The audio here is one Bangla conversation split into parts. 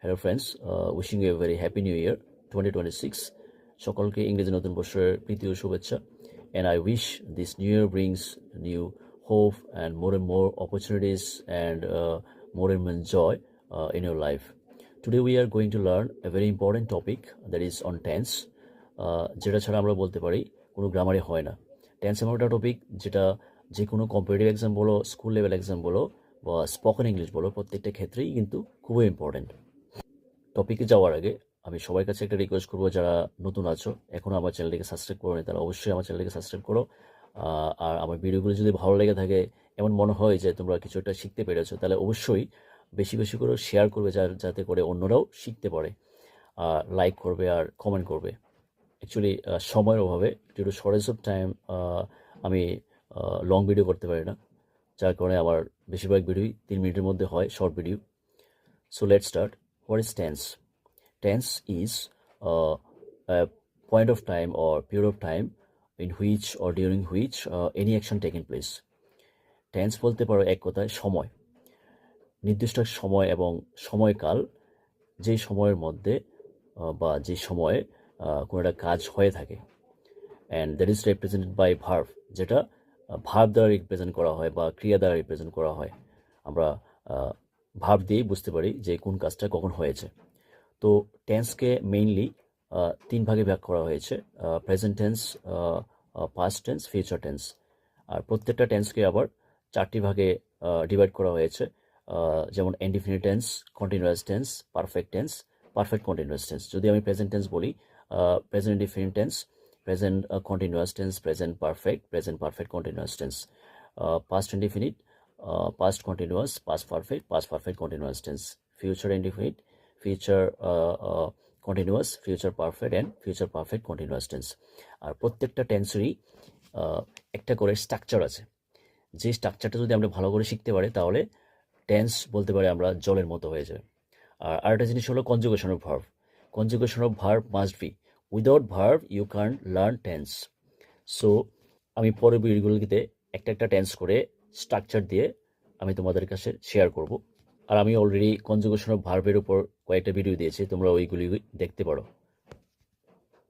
Hello friends, wishing you a very happy new year 2026. সকলকে ইংরেজি নতুন বছরের প্রীতি ও শুভেচ্ছা, and I wish this new year brings new hope and more opportunities and more joy in your life. Today we are going to learn a very important topic, that is on tense. যেটা ছাড়া আমরা বলতে পারি কোনো গ্রামারে হয় না। টেন্স এমন একটা টপিক যেটা যে কোনো কম্পিটিটিভ এক্সাম বলো, স্কুল লেভেল এক্সাম বলো বা স্পোকেন ইংলিশ বলো, প্রত্যেকটা ক্ষেত্রেই কিন্তু খুবই ইম্পর্টেন্ট। টপিকে যাওয়ার আগে আমি সবার কাছে একটা রিকোয়েস্ট করবো, যারা নতুন আছো এখনও আমার চ্যানেলটিকে সাবস্ক্রাইব করো নি, তারা অবশ্যই আমার চ্যানেলটিকে সাবস্ক্রাইব করো। আর আমার ভিডিওগুলো যদি ভালো লেগে থাকে, এমন মনে হয় যে তোমরা কিছু একটা শিখতে পেরেছো, তাহলে অবশ্যই বেশি বেশি করে শেয়ার করবে, যাতে করে অন্যরাও শিখতে পারে। লাইক করবে আর কমেন্ট করবে। অ্যাকচুয়ালি সময়ের অভাবে, due to shortage of time, আমি লং ভিডিও করতে পারি না, যার কারণে আমার বেশিরভাগ ভিডিওই 3 মিনিটের মধ্যে হয়, short video. So let's start. What is tense? Tense is a point of time or period of time in which or during which any action taking place. Tense বলতে পারো এক কথায় সময়, নির্দিষ্ট সময় এবং সময়কাল, যেই সময়ের মধ্যে বা যে সময়ে কোনো একটা কাজ হয়ে থাকে, and that is represented by verb, যেটা ভার্ব দ্বারা রিপ্রেজেন্ট করা হয় বা ক্রিয়া দ্বারা রিপ্রেজেন্ট করা হয়। আমরা ভার্ব দিয়েই বুঝতে পারি যে কোন কাজটা কখন হয়েছে। তো টেন্সকে মেইনলি 3 ভাগে ভাগ করা হয়েছে: present tense, past tense, future tense. আর প্রত্যেকটা টেন্সকে আবার 4টি ভাগে ডিভাইড করা হয়েছে, যেমন indefinite tense, continuous tense, perfect tense, perfect continuous tense. যদি আমি প্রেজেন্ট টেন্স বলি, present indefinite tense, present continuous tense, present perfect continuous tense, past indefinite, past continuous, past perfect continuous tense, future indefinite, future continuous, future perfect and future perfect continuous tense. আর প্রত্যেকটা টেন্সেরই একটা করে স্ট্রাকচার আছে। যে স্ট্রাকচারটা যদি আমরা ভালো করে শিখতে পারি, তাহলে টেন্স বলতে পারি আমরা জলের মতো হয়ে যাবে। আর আরেকটা জিনিস হলো conjugation of verb. Conjugation of verb must be, without verb you can learn tense. So আমি পরের ভিডিওগুলিতে একটা টেন্স করে স্ট্রাকচার দিয়ে আমি তোমাদের কাছে শেয়ার করব। আর আমি অলরেডি কনজুগেশন অফ ভার্বের উপর কয়েকটা ভিডিও দিয়েছি, তোমরা ওইগুলি দেখতে পারো।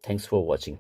Thanks for watching.